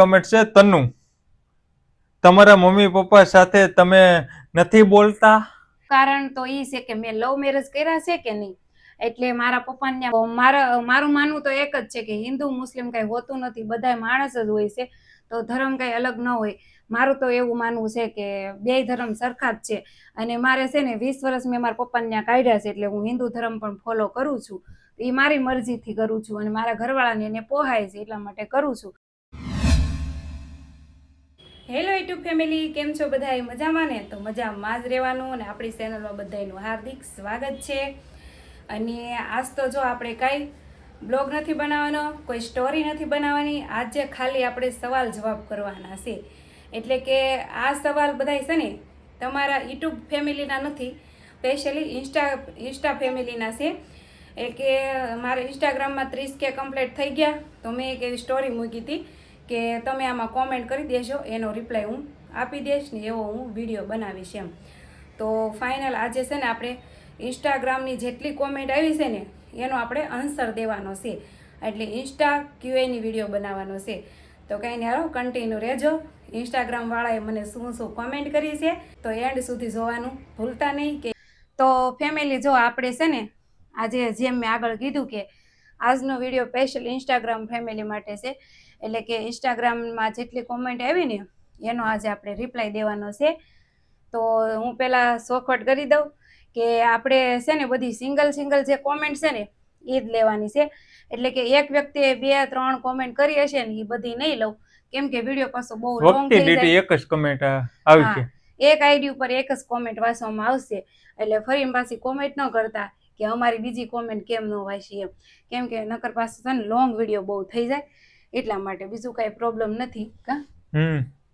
Comment છે તનુ, તમારા mummy papa સાથે તમે નથી બોલતા? કારણ તો ઈ છે કે મેં લવ મેરેજ કર્યા છે કે નહીં, એટલે મારા પપ્પાને મારું માનવું તો એક જ છે કે હિન્દુ મુસ્લિમ કઈ હોતું નથી, બધા માણસ જ હોય છે, તો ધર્મ કઈ અલગ ન હોય. મારું તો એવું માનવું છે કે બે ધર્મ સરખા જ છે. અને મારે છે ને 20 વર્ષ મેં મારા પપ્પાને ત્યાં કાઢ્યા છે, એટલે હું હિન્દુ ધર્મ પણ ફોલો કરું છું. એ મારી મરજીથી કરું છું અને મારા ઘરવાળાને એને પોહાય છે એટલા માટે કરું છું. હેલો યુટ્યુબ ફેમિલી, કેમ છો બધા? મજામાં ને? તો મજામાં જ રહેવાનું અને આપણી ચેનલમાં બધાનું હાર્દિક સ્વાગત છે. અને આજ તો જો આપણે કાંઈ બ્લોગ નથી બનાવવાનો, કોઈ સ્ટોરી નથી બનાવવાની, આજે ખાલી આપણે સવાલ જવાબ કરવાના છે. એટલે કે આ સવાલ બધાય છે ને તમારા યુટ્યુબ ફેમિલીના નથી, સ્પેશિયલી ઇન્સ્ટા ફેમિલીના છે. એટલે કે મારે ઇન્સ્ટાગ્રામમાં 30K કમ્પ્લીટ થઈ ગયા, તો મેં એક એવી સ્ટોરી મૂકી હતી કે તમે આમાં કોમેન્ટ કરી દેજો, એનો રિપ્લાય હું આપી દઈશ ને એવો હું વિડીયો બનાવીશ એમ. તો ફાઇનલ આજે છે ને આપણે ઇન્સ્ટાગ્રામની જેટલી કોમેન્ટ આવી છે ને એનો આપણે આન્સર દેવાનો છે, એટલે ઇન્સ્ટા ક્યુએની વિડીયો બનાવવાનો છે. તો કંઈ નહીં, હાલો કન્ટિન્યુ રહેજો. ઇન્સ્ટાગ્રામવાળાએ મને શું શું કોમેન્ટ કરી છે તો એન્ડ સુધી જોવાનું ભૂલતા નહીં. કે તો ફેમિલી, જો આપણે છે ને આજે જેમ મેં આગળ કીધું કે આજનો વિડીયો સ્પેશિયલ ઇન્સ્ટાગ્રામ ફેમિલી માટે છે. એટલે કે ઇન્સ્ટાગ્રામમાં જેટલી કોમેન્ટ આવી ને એનો આજે આપણે રિપ્લાય દેવાનો છે. તો હું પહેલાં શોખવટ કરી દઉં કે આપણે છે ને બધી સિંગલ જે કોમેન્ટ છે ને એ જ લેવાની છે. એટલે કે એક વ્યક્તિએ 2-3 કોમેન્ટ કરી હશે ને એ બધી નહીં લઉં, કેમ કે વિડીયો પાછો બહુ લોંગ થઈ જાય. એક જ કમેન્ટ આવી છે, એક આઈડી ઉપર એક જ કોમેન્ટ વાંચવામાં આવશે, એટલે ફરી પાછી કોમેન્ટ ન કરતા કે અમારી બીજી કોમેન્ટ કેમ ન વાંચી એમ, કેમ કે નકર પાછું છે ને લોંગ વિડીયો બહુ થઈ જાય એટલા માટે, બીજું કાંઈ પ્રોબ્લેમ નથી.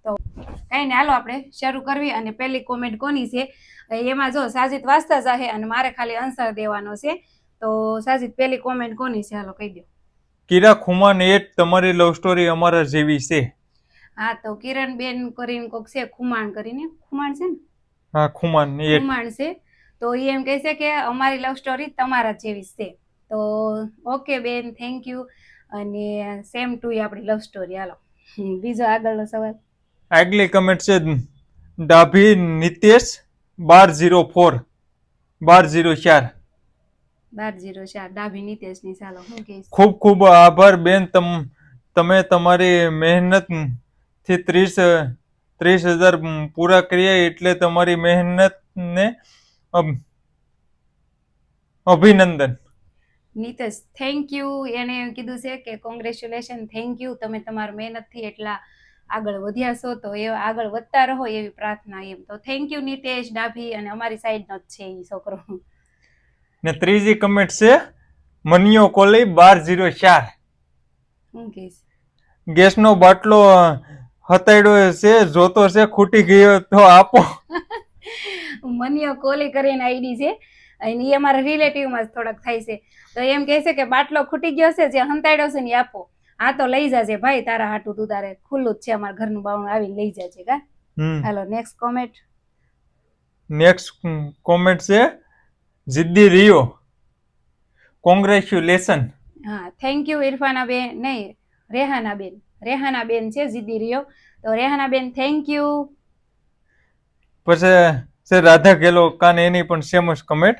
તો કાંઈ ને, હાલો આપણે શરૂ કરવી. અને પહેલી કોમેન્ટ કોની છે એમાં જો સાજિદ વાંચતા જાહે અને મારે ખાલી આન્સર દેવાનો છે. તો સાજિદ, પહેલી કોમેન્ટ કોની છે? હાલો કહી દો. કિરા ખુમાન, તમારી લવ સ્ટોરી અમારા જેવી છે. હા, તો કિરણબેન કરીને કોક છે, ખુમાણ કરીને, ખુમાણ છે ને? હા, ખુમાણ છે. તો એ એમ કહે છે કે અમારી લવ સ્ટોરી તમારા જેવી છે. તો ઓકે બેન, થેન્ક યુ. અને સેમ ટુ આપણી લવ સ્ટોરી. હાલો બીજો આગળનો સવાલ. આગલી કમેન્ટ છે ડાભી નિતેશ 1204 1204 ડાભી નિતેશની. ચાલો, હું કહીશ. ખૂબ ખૂબ આભાર બેન, તમે તમારી મહેનત થી 30,000 પૂરા કર્યા, એટલે તમારી મહેનતને અભિનંદન. Nitesh, thank you. એને કીધું છે કે કોંગ્રેચ્યુલેશન, થેન્ક યુ, તમે તમારી મહેનતથી એટલા આગળ વધ્યા છો, તો એ આગળ વધતા રહો એવી પ્રાર્થના એમ. તો થેન્ક યુ નિતેશ ડાભી, અને અમારી સાઈડનો જ છે એ છોકરો. ને ત્રીજી કમેન્ટ છે મનિયો કોલી 1204. હું કહીશ? ગેસનો બાટલો હતાડ્યો છે, જોતો છે, ખૂટી ગયો તો આપો. મનિયો કોલી કરીને આઈડી છે, અને એ અમારા રિલેટિવમાં જ થોડાક થાય છે. તો એમ કહે છે કે બાટલો ખૂટી ગયો છે, જે હંતાડ્યો છે ને એ આપો. હા, તો લઈ જાજે ભાઈ, તારા હાટું તું તારે ખુલ્લું જ છે, અમારા ઘરનું બાવણું આવીને લઈ જાજે. કા હાલો નેક્સ્ટ કોમેન્ટ. છે જિદ્દી રિયો, કોંગ્રેચ્યુલેશન. હા, થેન્ક યુ ઇરફાના બેન, નહીં રેહાના બેન છે જિદ્દી રિયો. તો રેહાના બેન, થેન્ક યુ. પછી રાધા ગેલો કાન, એની પણ સેમ જ કમેન્ટ.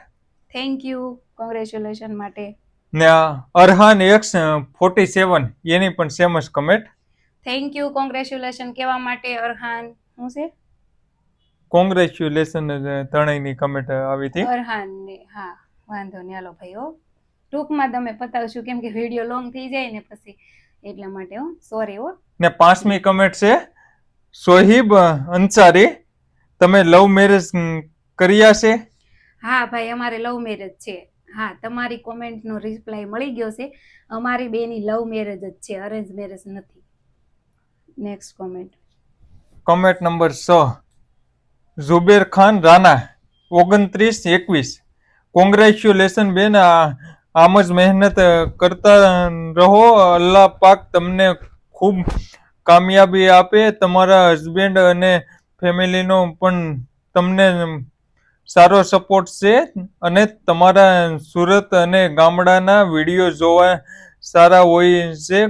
થેન્ક યુ કોંગ્રેચ્યુલેશન માટે. ને અરહાન X47, એની પણ સેમ જ કમેન્ટ. થેન્ક યુ કોંગ્રેચ્યુલેશન કહેવા માટે અરહાન. શું છે? કોંગ્રેચ્યુલેશન ત્રણેયની કમેન્ટ આવી હતી અરહાનની. હા, વાંધો નહીં, હાલો ભાઈ. ટૂંકમાં તમે પતાવશું, કેમ કે વિડીયો લોંગ થઈ જાય ને પછી, એટલા માટે. સોરી. ને 5મી કમેન્ટ છે સોહિબ અંસારી, તમે લવ મેરેજ કર્યા છે? હા ભાઈ, અમારે લવ મેરેજ છે. હા, તમારી કોમેન્ટનો રિપ્લાય મળી ગયો છે. અમારી બેની લવ મેરેજ જ છે, અરેન્જ મેરેજ નથી. Next comment. Comment number 6 Zuber Khan રાના 2921, કોંગ્રેચ્યુલેશન બેન, આમ જ મહેનત કરતા રહો, અલ્લાહ પાક તમને ખૂબ કામયાબી આપે, તમારા હસબન્ડ અને ફેમિલીનો પણ તમને સારો સપોર્ટ છે, અને તમારા સુરત અને ગામડાના વિડીયો જોવા સારા હોય છે.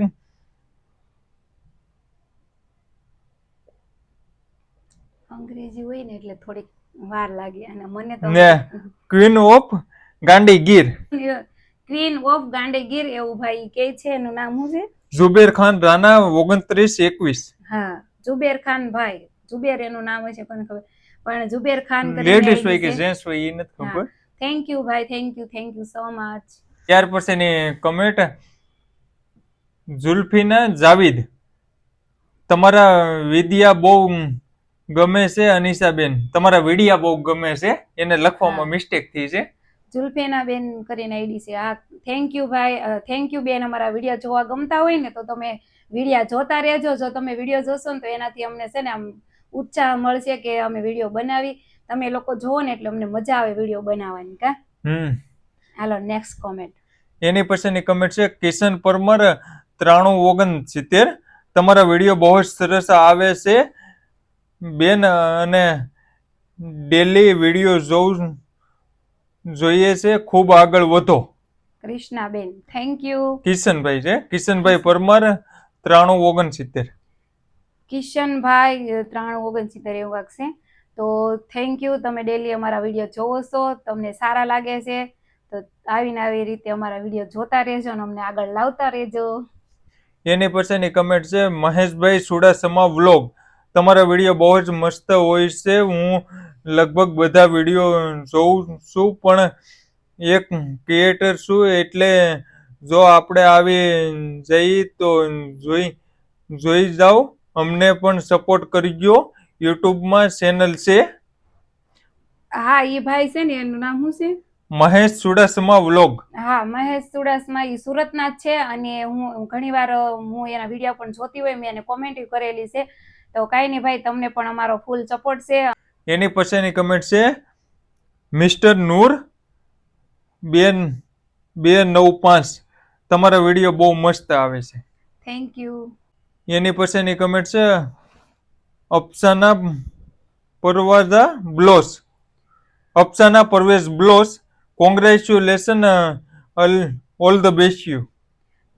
અંગ્રેજી હોય ને એટલે થોડીક વાર લાગે અને મને તો ને ક્વીન ઓફ ગાંડીગીર ક્વીન ઓફ ગાંડેગીર એવું ભાઈ કે છે, એનું નામ શું છે? ઝુબેર ખાન રાણા 2921. હા, ઝુબેર ખાન ભાઈ. ઝુબેર એનું નામ હોય છે, કોને ખબર, પણ ઝુબેર ખાન કરીને લેડીઝ ID હોય કે છે. જેન્ટ્સ હોય એ નથી હા, ખબર. થેન્ક યુ ભાઈ, થેન્ક યુ સો મચ. ત્યાર પછીની કમેન્ટ ઝુલ્ફીના જાવીદ, તમારા વિડિયા બહુ ગમે છે અનિશાબેન, તમારા વિડિયા બહુ ગમે છે, એને લખવામાં મિસ્ટેક થઈ છે. ઝુલ્ફીના બેન કરીને ID છે. હા, થેન્ક યુ ભાઈ, થેન્ક યુ બેન. અમારા વિડીયો જોવા ગમતા હોય ને તો તમે વિડીયા જોતા રહેજો. જો તમે વિડીયો જોશો ને તો એનાથી અમને છે ને આમ ઉત્સાહ મળશે કે અમે વિડીયો બનાવી. તમે લોકો જોવો ને એટલે અમને મજા આવે વિડીયો બનાવવાની. કા હાલો નેક્સ્ટ કોમેન્ટ. એની પછીની કમેન્ટ છે કિશન પરમાર 9369, તમારા વિડીયો બહુ જ સરસ આવે છે બેન અને ડેલી વિડીયો જોવું જોઈએ છે, ખૂબ આગળ વધો. Krishnaben, thank you. કિશનભાઈ છે, કિશનભાઈ પરમાર 9369. કિશનભાઈ 9369 એવું વાગશે. તો થેન્ક યુ, તમે ડેલી અમારા વિડીયો જોવો છો, તમને સારા લાગે છે તો આવીને આવી રીતે અમારા વિડીયો જોતા રહેજો અને અમને આગળ લાવતા રહેજો. એની પછીની કમેન્ટ છે મહેશભાઈ સુડાસમા વ્લોગ, તમારા વિડીયો બહુ જ મસ્ત હોય છે, હું લગભગ બધા વિડીયો જોઉં છું પણ એક ક્રિએટર છું, એટલે જો આપણે આવી જઈએ તો જોઈ જાઓ, અમને પણ સપોર્ટ કરજો, યુટ્યુબમાં ચેનલ છે. હા, એ ભાઈ છે ને, એનું નામ શું છે? મહેશ સુડાસમા વ્લોગ. હા, મહેશ સુડાસમા, એ સુરતના જ છે અને હું ઘણીવાર હું એના વિડીયો પણ જોતી હોય, મેં એને કોમેન્ટ કરેલી છે. તો કાંઈ નહીં ભાઈ, તમને પણ અમારો ફૂલ સપોર્ટ છે. એની પછીની કમેન્ટ છે મિસ્ટર નૂર 295, તમારા વિડીયો બહુ મસ્ત આવે છે. Thank you. એની પછીની કમેન્ટ છે અફસાના પરવાઝા બ્લોસ, અફસાના પરવેઝ બ્લોસ, congratulation, all the best you.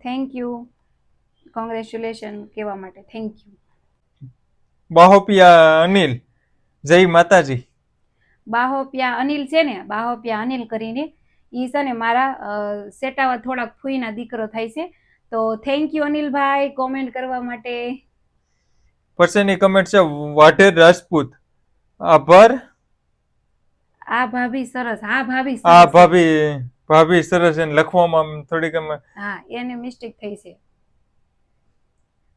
Thank you, congratulation કહેવા માટે થેન્ક યુ. બાહોપિયા અનિલ, જય માતાજી. બાહોપિયા અનિલ છે ને, બાહોપિયા અનિલ કરીને એ છે ને મારા સેટાવા થોડાક ફૂઈના દીકરો થાય છે. તો થેન્ક યુ અનિલભાઈ કોમેન્ટ કરવા માટે. પછીની કમેન્ટ છે વાઢેર રાજપૂત, આભાર. આ ભાભી સરસ. હા ભાભી સરસ. આ ભાભી સરસ, એને લખવામાં થોડીક હા, એને મિસ્ટેક થઈ છે.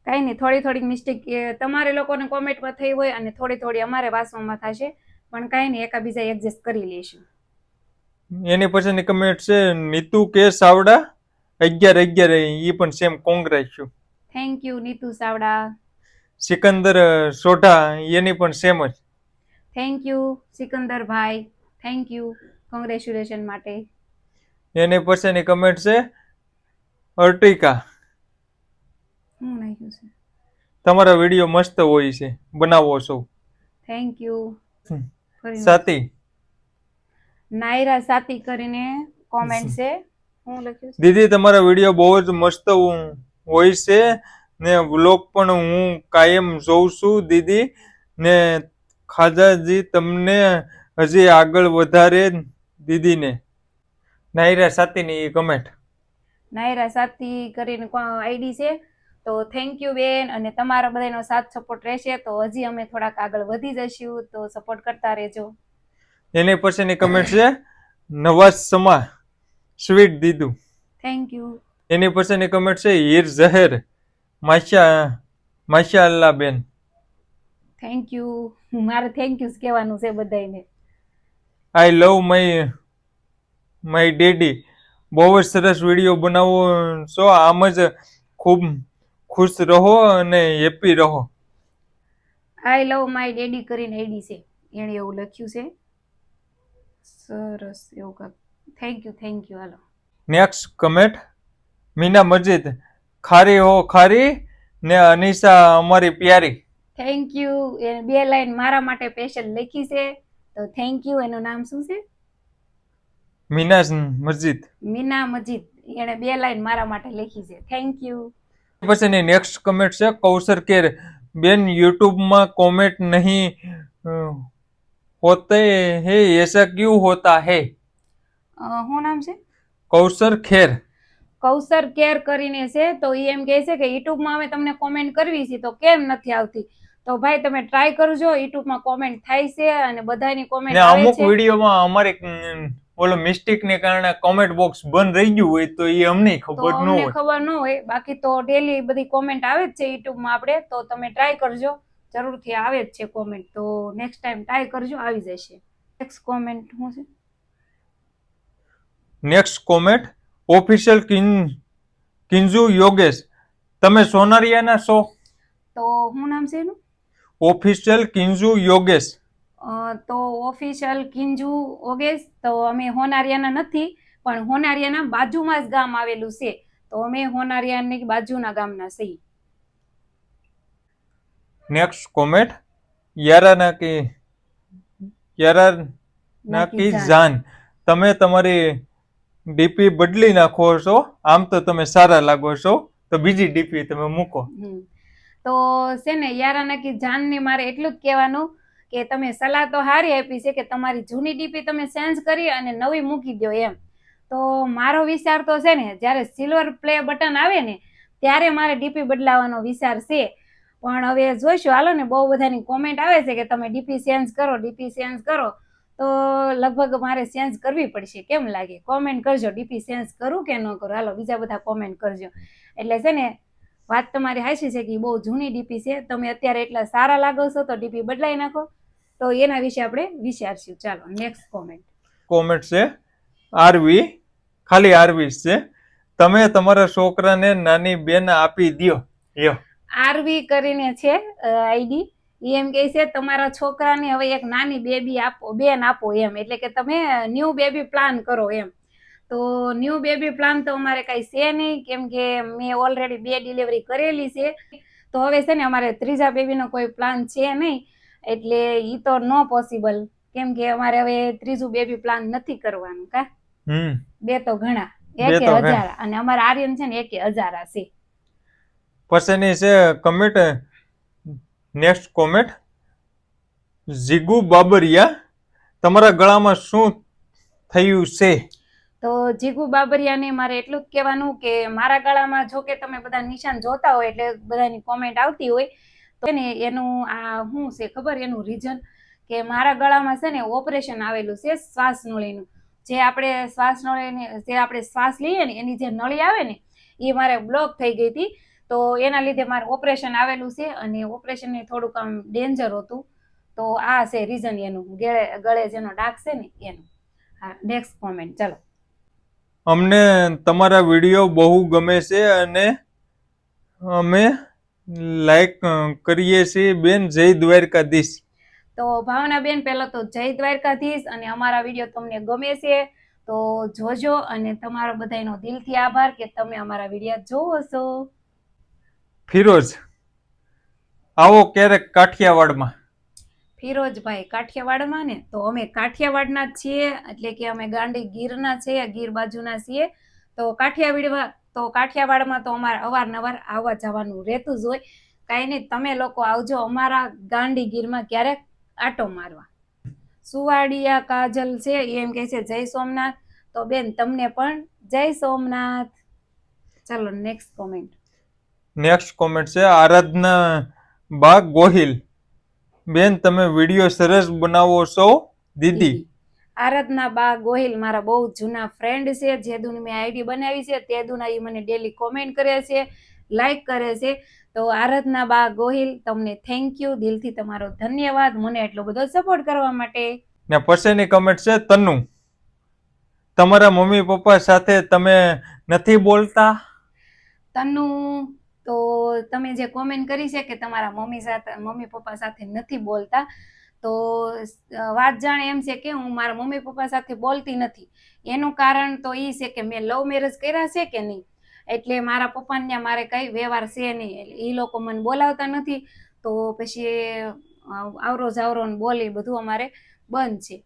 કઈ નહીં, થોડી મિસ્ટેક તમારે લોકોને કોમેન્ટમાં થઈ હોય અને થોડી અમારે વાંચવામાં થશે, પણ કઈ નહીં, એકાબીજા એડજસ્ટ કરી લઈશું. એની પછીની કમેન્ટ છે નીતુ કે સાવડા 1111, એ પણ સેમ કોંગ્રેચ્યુ. Thank you Neetu Savda. સિકંદર સોઢા, એની પણ સેમ જ. થેન્ક યુ સિકંદરભાઈ, થેન્ક યુ કોંગ્રેચ્યુલેશન માટે. એની પછીની કમેન્ટ છે અર્ટિકા, હું નાખ્યું છે, તમારા વિડીયો મસ્ત હોય છે, બનાવો છો. Thank you. સાતી, નાયરા સાતી કરીને કોમેન્ટ છે, હું લખ્યું છે દીદી તમારા વિડીયો બહુ જ મસ્ત હોય છે ને વ્લોગ પણ હું કાયમ જોઉં છું દીદી, ને ખાજાજી તમને હજી આગળ વધારે દીદીને. નાયરા સાતીની કમેન્ટ. નાયરા સાતી કરીને ID છે. તો થેન્ક યુ બેન, અને તમારા બધાનો સાથ સપોર્ટ રહેશે તો હજી અમે થોડાક આગળ વધી જશું, તો સપોર્ટ કરતા રહેજો. એની પછીની કમેન્ટ છે નવાઝ સમા, સ્વીટ દીદુ, થેન્ક યુ. એની પછીની કમેન્ટ છે હીર ઝહેર, માશા અલ્લાહ બેન. Thank you. મારે થેન્ક યુ કહેવાનું છે બધાને. આઈ લવ માય ડેડી, બહુ જ સરસ વિડીયો બનાવો છો, આમ જ ખૂબ ખુશ રહો અને હેપી રહો. આઈ લવ માય ડેડી કરીને ID છે, એણે એવું લખ્યું છે. સરસ એવું કાંક. Thank you. Hello next comment Meena મસ્જિદ, ખારી હો ખારી ને અનિશા અમારી પ્યારી. Thank you. એને 2 લાઈન મારા માટે સ્પેશિયલ લખી છે, તો થેન્ક યુ. એનું નામ શું છે? મીના મસ્જિદ. મીના મસ્જિદ, એને 2 લાઈન મારા માટે લખી છે, થેન્ક યુ. પછીની નેક્સ્ટ કમેન્ટ છે કૌશર કેર, બેન યુટ્યુબમાં કોમેન્ટ નહીં होते हैं ऐसा क्यों होता है? શું નામ છે? कौसर खेर। કૌસર કેર કરીને છે. તો એ એમ કહે છે કે યુટ્યુબમાં અમે તમને કોમેન્ટ કરવી છે તો કેમ નથી આવતી? તો ભાઈ તમે ટ્રાય કરજો, યુટ્યુબમાં કોમેન્ટ થાય છે અને બધાની કોમેન્ટ ને આવે અમુક છે. વિડીયોમાં અમારે ઓલો મિસ્ટેક ને કારણે કોમેન્ટ બોક્સ બંધ રહી ગયું હોય તો એ અમને તો ખબર ન અમને હોય. ખબર ન હોય, બાકી તો ડેલી બધી કોમેન્ટ આવે જ છે યુટ્યુબમાં આપણે, તો તમે ટ્રાય કરજો, જરૂરથી આવે જ છે કોમેન્ટ. તો નેક્સ્ટ ટાઈમ ટ્રાય કરજો, આવી જશે. નેક્સ્ટ કોમેન્ટ શું છે? નેક્સ્ટ કોમેન્ટ ઓફિશિયલ કિંજુ યોગેશ, તમે સોનારિયાના છો? તો શું નામ છે એનું? ઓફિશિયલ કિંજુ યોગેશ. તો ઓફિશિયલ કિંજુ ઓગેશ. તો અમે હોનારિયાના નથી, પણ હોનારિયાના બાજુમાં જ ગામ આવેલું છે, તો અમે હોનારિયાની બાજુના ગામના છીએ. નેક્સ્ટ કોમેન્ટ યારાનાકી જાન, તમે તમારી ડીપી બદલી નાખો છો, આમ તો તમે સારા લાગો છો, તો બીજી ડીપી તમે મૂકો. તો છે ને યારાનાકી જાનને મારે એટલું જ કહેવાનું કે તમે સલાહ તો સારી આપી છે કે તમારી જૂની ડીપી તમે ચેન્જ કરી અને નવી મૂકી દો એમ. તો મારો વિચાર તો છે ને જ્યારે સિલ્વર પ્લે બટન આવે ને ત્યારે મારે ડીપી બદલાવાનો વિચાર છે. પણ હવે જોઈશું, હાલો ને, બહુ બધાની કોમેન્ટ આવે છે કે તમે ડીપી ચેન્જ કરો, ડીપી ચેન્જ કરો, તો લગભગ મારે ચેન્જ કરવી પડશે. કેમ લાગે? કોમેન્ટ કરજો, ડીપી ચેન્જ કરું કે ન કરું. હાલો, બીજા બધા કોમેન્ટ કરજો. એટલે છે ને વાત તમારી હાચી છે કે બહુ જૂની ડીપી છે, તમે અત્યારે એટલા સારા લાગો છો તો ડીપી બદલાઈ નાખો. તો એના વિશે આપણે વિચારશું. ચાલો નેક્સ્ટ કોમેન્ટ છે આરવી, ખાલી આરવી છે, તમે તમારા છોકરાને નાની બેન આપી દ્યો. આરવી કરીને છે આઈડી. એમ કહે છે તમારા છોકરાને હવે એક નાની બેબી આપો, બેન આપો એમ, એટલે કે તમે ન્યૂ બેબી પ્લાન કરો એમ. તો ન્યૂ બેબી પ્લાન તો અમારે કઈ છે નહીં, કેમ કે મેં ઓલરેડી 2 ડિલિવરી કરેલી છે. તો હવે છે ને અમારે ત્રીજા બેબીનો કોઈ પ્લાન છે નહીં, એટલે ઈ તો નો પોસિબલ, કેમ કે અમારે હવે ત્રીજું બેબી પ્લાન નથી કરવાનું. કા 2 તો ઘણા, 1000, અને અમારા આર્યન છે ને 1000 છે. પછીની છે comment, next comment Jigu Babariya, તમારા ગળામાં શું થયું છે? તો જીગુ બાબરિયાને મારે એટલું જ કહેવાનું કે મારા ગળામાં, જો કે તમે બધા નિશાન જોતા હોય એટલે બધાની કોમેન્ટ આવતી હોય, તો ને એનું આ શું છે ખબર, એનું રીઝન કે મારા ગળામાં છે ને ઓપરેશન આવેલું છે શ્વાસનળીનું. જે આપણે શ્વાસ લઈએ ને એની જે નળી આવે ને એ મારે બ્લોક થઈ ગઈ હતી, તો એના લીધે મારે ઓપરેશન આવેલું છે, અને ઓપરેશન થોડુંક આમ ડેન્જર હતું. તો આ છે રીઝન એનું, ગળે જેનો ડાઘ છે ને એનું. હા, નેક્સ્ટ કોમેન્ટ. ચાલો. અમને તમારા વિડીયો બહુ ગમે છે અને અમે લાઈક કરીએ છીએ બેન. જય દ્વારકાધીશ. તો ભાવનાબેન, પહેલા તો જય દ્વારકાધીશ. અને અમારા વિડીયો તમને ગમે છે તો જોજો, અને તમારો બધાનો દિલથી આભાર કે તમે અમારા વિડીયો જોવો છો. ફિરોઝ, આવો ક્યારેક કાઠિયાવાડમાં. ફિરોજભાઈ કાઠિયાવાડમાં ને, તો અમે કાઠિયાવાડના જ છીએ, એટલે કે અમે ગાંડી ગીરના છીએ, ગીર બાજુના છીએ. તો કાઠિયાવાડમાં તો અમારે અવારનવાર આવવા જવાનું રહેતું જ હોય. કાંઈ નહીં, તમે લોકો આવજો અમારા ગાંડી ગીરમાં ક્યારેક આટો મારવા. સુવાડિયા કાજલ છે, એમ કહે છે જય સોમનાથ. તો બેન તમને પણ જય સોમનાથ. ચાલો નેક્સ્ટ કોમેન્ટ છે આરાધના બા ગોહિલ, બેન તમે વિડીયો સરસ બનાવો છો દીદી. આરાધના બા ગોહિલ મારા બહુ જૂના ફ્રેન્ડ છે, જેદુની મેં આઈડી બનાવી છે તેદુના એ મને ડેલી કોમેન્ટ કરે છે, લાઈક કરે છે. તો આરાધના બા ગોહિલ, તમને થેન્ક યુ, દિલથી તમારો ધન્યવાદ મને એટલો બધો સપોર્ટ કરવા માટે. ને પછીની કમેન્ટ છે તનુ, તમારા મમ્મી પપ્પા સાથે તમે નથી બોલતા? તનુ, તો તમે જે કોમેન્ટ કરી છે કે તમારા મમ્મી પપ્પા સાથે નથી બોલતા, તો વાત જાણે એમ છે કે હું મારા મમ્મી પપ્પા સાથે બોલતી નથી. એનું કારણ તો એ છે કે મેં લવ મેરેજ કર્યા છે કે નહીં, એટલે મારા પપ્પાને મારે કઈ વ્યવહાર છે નહીં, એટલે એ લોકો મને બોલાવતા નથી. તો પછી આવરો જાવરો બોલી બધું અમારે બંધ છે,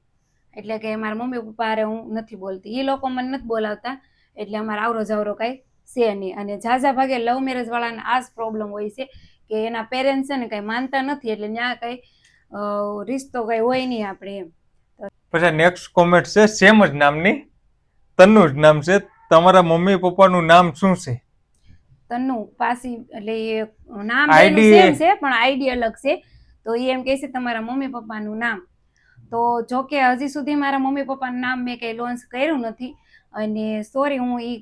એટલે કે મારા મમ્મી પપ્પા હારે હું નથી બોલતી, એ લોકો મને નથી બોલાવતા, એટલે અમારે આવરો જાવરો કઈ છે નહીં. અને ઝાઝા ભાગે લવ મેરેજ વાળાને આ જ પ્રોબ્લેમ હોય છે કે એના પેરેન્ટ્સ છે ને કઈ માનતા નથી, એટલે ત્યાં કઈ રિશ્તો કઈ હોય નહીં આપણે એમ. પછી નેક્સ્ટ કોમેન્ટ છે સેમ જ નામની, તન્નું જ નામ છે. તમારા મમ્મી પપ્પાનું નામ શું છે? તન્નુ પાસી એટલે એ નામ ID સેમ છે પણ આઈડી અલગ છે. તો એ એમ કહે છે તમારા મમ્મી પપ્પાનું નામ. તો જો કે હજી સુધી મારા મમ્મી પપ્પાનું નામ મેં કંઈ લોન્ચ કર્યું નથી અને સોરી હું એ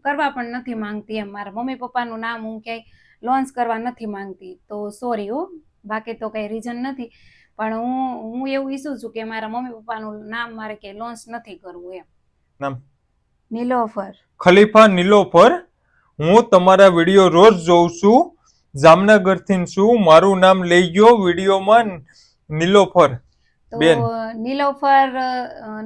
કરવા પણ નથી માંગતી એમ. મારા મમ્મી પપ્પાનું નામ હું ક્યાંય લોન્ચ કરવા નથી માંગતી, તો સોરી હો, બાકી તો કંઈ રીઝન નથી. પણ હું એવું ઈચ્છું છું કે મારા મમ્મી પપ્પાનું નામ મારે ક્યાંય લોન્ચ નથી કરવું એમ. નામ નીલોફર. ખલીફા નીલોફર. હું તમારા વિડીયો રોજ જોઉં છું, જામનગરથી છું. મારું નામ લઈ ગયો વિડીયોમાં નીલોફર તો બેન.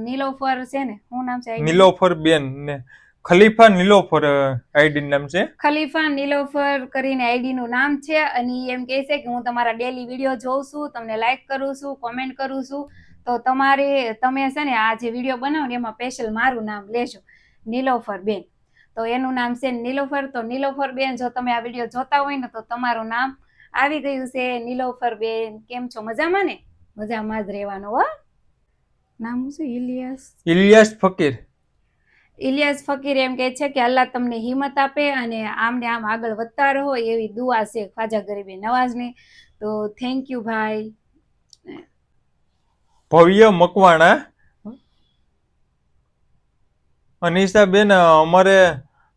નીલોફર છે ને, શું નામ છે? નીલોફર બેન ને ખલીફા નીલોફર આઈડી નામ છે. ખલીફા નીલોફર કરીને આઈડી નું નામ છે અને એમ કહે છે કે હું તમારા ડેલી વિડીયો જોઉં છું, તમને લાઈક કરું છું, કોમેન્ટ કરું છું. તો તમે છે ને આ જે વિડીયો બનાવો ને એમાં સ્પેશિયલ મારું નામ લેજો, નીલોફર બેન. તો એનું નામ છે નીલોફર. તો નીલોફર બેન જો તમે આ વિડીયો જોતા હોય ને તો તમારું નામ આવી ગયું છે, નીલોફર બેન. કેમ છો? મજામાં ને? મજામાં જ રહેવાનું હો. નામ શું? ઇલિયાસ ફકીર. ઇલિયાસ ફકીર એમ કહે છે કે અલ્લાહ તમને હિંમત આપે અને આમને આમ આગળ વધતા રહો એવી દુઆ છે ખ્વાજા ગરીબી નવાઝની. તો થેન્ક યુ ભાઈ. ભવ્ય મકવાણા. અનિશા બેન,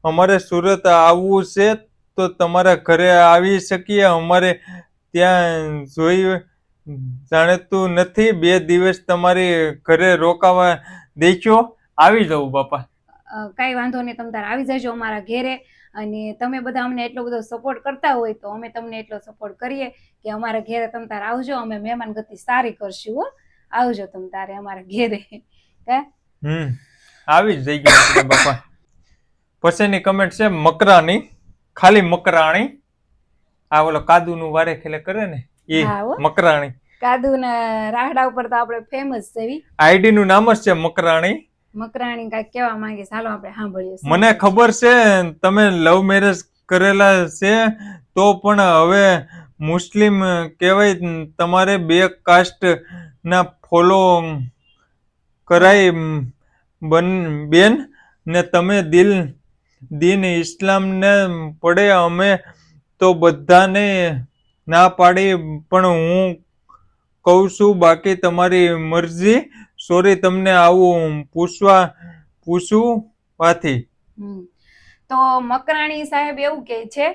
અમારે સુરત આવવું છે તો તમારા ઘરે આવી શકીએ? અમારે ત્યાં જોઈ જાણતું નથી. 2 દિવસ તમારી ઘરે રોકાવા દેશો? આવી જાઉં બાપા. કઈ વાંધો નહીં, તમે તાર આવી જજો અમારા ઘેરે. અને તમે બધા અમને એટલો બધો સપોર્ટ કરતા હોય તો અમે તમને એટલો સપોર્ટ કરીએ કે અમારા ઘેરે તમે તાર આવજો. અમે મહેમાન ગતિ સારી કરશું હો. આવજો તમે તારે અમારા ઘેરે. આવી જ જઈ ગયા બાપા. પછીની કમેન્ટ છે મકરાણી, ખાલી મકરાણી. આ ઓલો કાદુનું વારે ખેલે કરે ને એ મકરાણી. કાદુના રાહડા ઉપર તો આપણે ફેમસ છે. આઈડી નું નામ જ છે મકરાણી. મકરાણી કઈ કેવા માંગે, ચાલો આપણે સાંભળીએ. મને ખબર છે તમે લવ મેરેજ કરેલા છે તો પણ હવે મુસ્લિમ કહેવાય, તમારે 2 કાસ્ટ ના ફોલો કરાય બેન ને. તમે દીન ઇસ્લામ ને પડે. અમે તો બધાને ના પાડી પણ હું કહું છું બાકી તમારી મરજી. સોરી તમને આવું પૂછવાથી. તો મકરાણી સાહેબ એવું કહે છે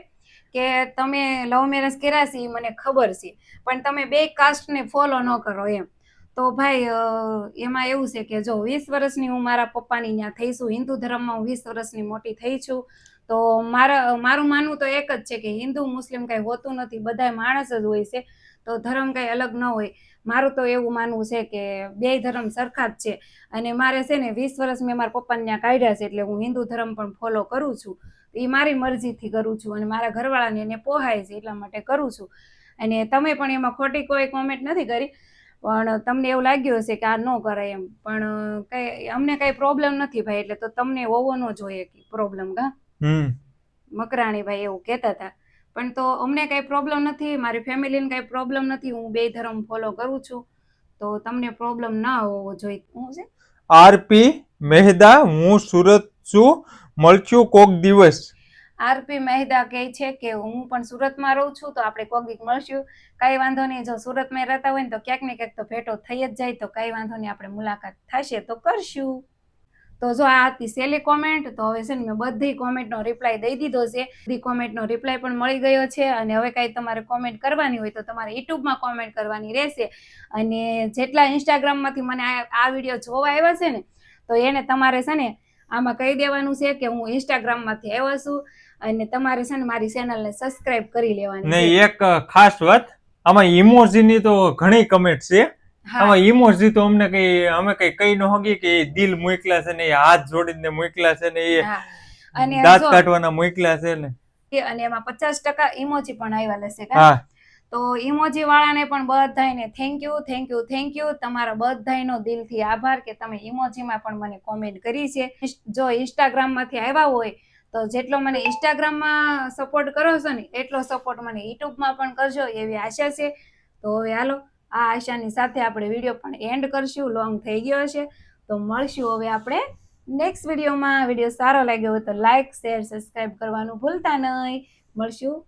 કે તમે લવ મેરેજ કર્યા છે મને ખબર છે પણ તમે 2 કાસ્ટને ફોલો ન કરો એમ. તો ભાઈ એમાં એવું છે કે જો 20 વર્ષની હું મારા પપ્પાની ત્યાં થઈ છું, હિન્દુ ધર્મમાં હું 20 વર્ષની મોટી થઈ છું. તો મારું માનવું તો એક જ છે કે હિન્દુ મુસ્લિમ કઈ હોતું નથી, બધા માણસ જ હોય છે. તો ધર્મ કઈ અલગ ન હોય. મારું તો એવું માનવું છે કે 2 ધર્મ સરખા જ છે. અને મારે છે ને 20 વર્ષ મેં મારા પપ્પાને ત્યાં કાઢ્યા છે એટલે હું હિન્દુ ધર્મ પણ ફોલો કરું છું. એ મારી મરજીથી કરું છું અને મારા ઘરવાળાને એને પોહાય છે એટલા માટે કરું છું. અને તમે પણ એમાં ખોટી કોઈ કોમેન્ટ નથી કરી, પણ તમને એવું લાગ્યું હશે કે આ ન કરાય એમ. પણ કઈ અમને કઈ પ્રોબ્લેમ નથી ભાઈ, એટલે તો તમને હોવો ન જોઈએ પ્રોબ્લેમ. મકરાણી ભાઈ એવું કહેતા હતા. પણ તો અમને કઈ પ્રોબ્લેમ નથી, મારી ફેમિલીને કઈ પ્રોબ્લેમ નથી. હું 2 ધર્મ ફોલો કરું છું તો તમને પ્રોબ્લેમ ના હોવો જોઈએ. હું છે આરપી મહેદા, હું સુરત છું, મળશું કોક દિવસ. આરપી મહેદા કહે છે કે હું પણ સુરતમાં રહું છું તો આપણે કોક દીક મળશું. કઈ વાંધો નહીં, જો સુરતમાં રહેતા હોય ને તો ક્યાંક ને ક્યાંક તો ભેટો થઈ જ જાય. તો કઈ વાંધો નહીં, આપણે મુલાકાત થશે તો કરશું. તો જો આ હતી સહેલી કોમેન્ટ. તો હવે છે ને મેં બધી કોમેન્ટનો રિપ્લાય દઈ દીધો છે. બધી કોમેન્ટનો રિપ્લાય પણ મળી ગયો છે. અને હવે કાંઈ તમારે કોમેન્ટ કરવાની હોય તો તમારે યુટ્યુબમાં કોમેન્ટ કરવાની રહેશે. અને જેટલા ઇન્સ્ટાગ્રામમાંથી મને આ વિડીયો જોવા આવ્યા છે ને તો એને તમારે છે ને આમાં કહી દેવાનું છે કે હું ઇન્સ્ટાગ્રામમાંથી આવ્યો છું અને તમારે છે ને મારી ચેનલને સબસ્ક્રાઇબ કરી લેવાની છે. ને એક ખાસ વાત, આમાં ઇમોજીની તો ઘણી કમેન્ટ છે. આમાં ઇમોજી તો અમે કઈ કહી ન હોગી કે દિલ મોકલા છે ને, હાથ જોડીને મોકલા છે ને, એ દાંત કાઢવાના મોકલા છે ને. અને એમાં 50% ઇમોજી પણ આવ્યા લેશે. તો ઇમોજી વાળાને પણ બધાને થેન્ક યુ. તમારા બધાનો દિલથી આભાર કે તમે ઇમોજીમાં પણ મને કોમેન્ટ કરી છે. જો ઇન્સ્ટાગ્રામમાંથી આવ્યા હોય તો જેટલો મને ઇન્સ્ટાગ્રામમાં સપોર્ટ કરો છો ને એટલો સપોર્ટ મને યુટ્યુબમાં પણ કરજો એવી આશા છે. તો હવે હાલો આ આશાની સાથે આપણે વિડીયો પણ એન્ડ કરશું. લોંગ થઈ ગયો છે તો મળશું હવે આપણે નેક્સ્ટ વિડીયોમાં. વિડીયો સારો લાગ્યો હોય તો લાઈક શેર સબસ્ક્રાઇબ કરવાનું ભૂલતા નહીં. મળશું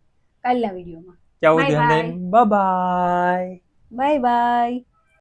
કાલના વિડીયોમાં. ત્યાં Bye સુધી bye. Bye bye. Bye bye.